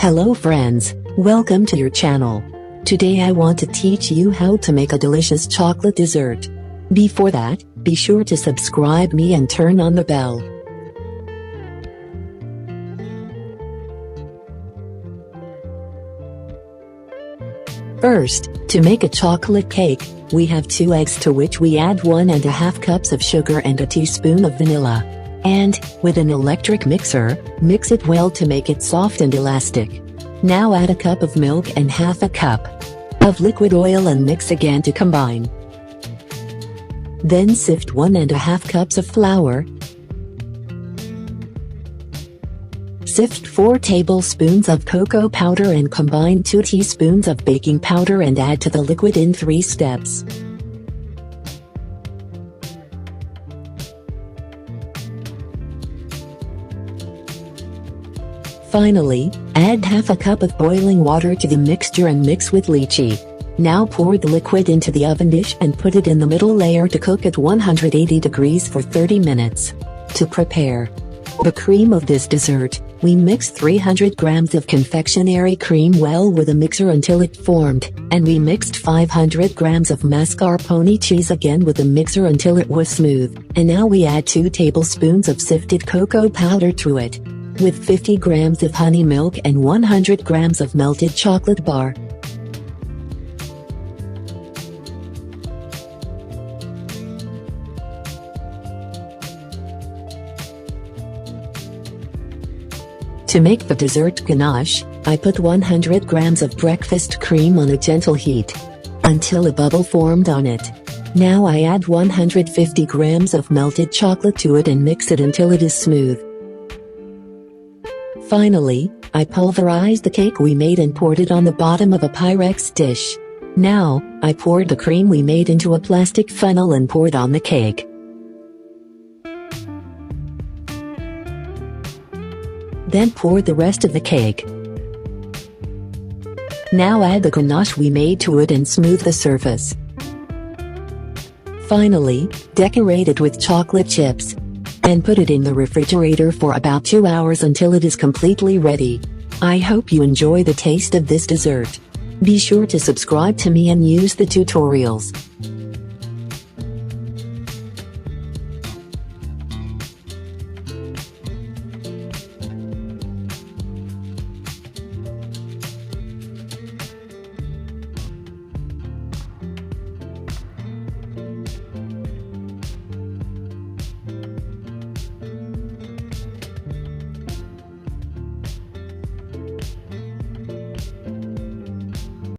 Hello friends, welcome to your channel. Today I want to teach you how to make a delicious chocolate dessert. Before that, be sure to subscribe me and turn on the bell. First, to make a chocolate cake, we have 2 eggs to which we add 1½ cups of sugar and a teaspoon of vanilla. And, with an electric mixer, mix it well to make it soft and elastic. Now add a cup of milk and ½ cup of liquid oil and mix again to combine. Then sift 1½ cups of flour. Sift 4 tablespoons of cocoa powder and combine 2 teaspoons of baking powder and add to the liquid in 3 steps. Finally, add ½ cup of boiling water to the mixture and mix with lychee. Now pour the liquid into the oven dish and put it in the middle layer to cook at 180 degrees for 30 minutes. To prepare the cream of this dessert, we mix 300 grams of confectionery cream well with a mixer until it formed, and we mixed 500 grams of mascarpone cheese again with a mixer until it was smooth, and now we add 2 tablespoons of sifted cocoa powder to it, with 50 grams of honey milk and 100 grams of melted chocolate bar. To make the dessert ganache, I put 100 grams of breakfast cream on a gentle heat until a bubble formed on it. Now I add 150 grams of melted chocolate to it and mix it until it is smooth. Finally, I pulverized the cake we made and poured it on the bottom of a Pyrex dish. Now, I poured the cream we made into a plastic funnel and poured on the cake. Then pour the rest of the cake. Now add the ganache we made to it and smooth the surface. Finally, decorate it with chocolate chips and put it in the refrigerator for about 2 hours until it is completely ready. I hope you enjoy the taste of this dessert. Be sure to subscribe to me and use the tutorials.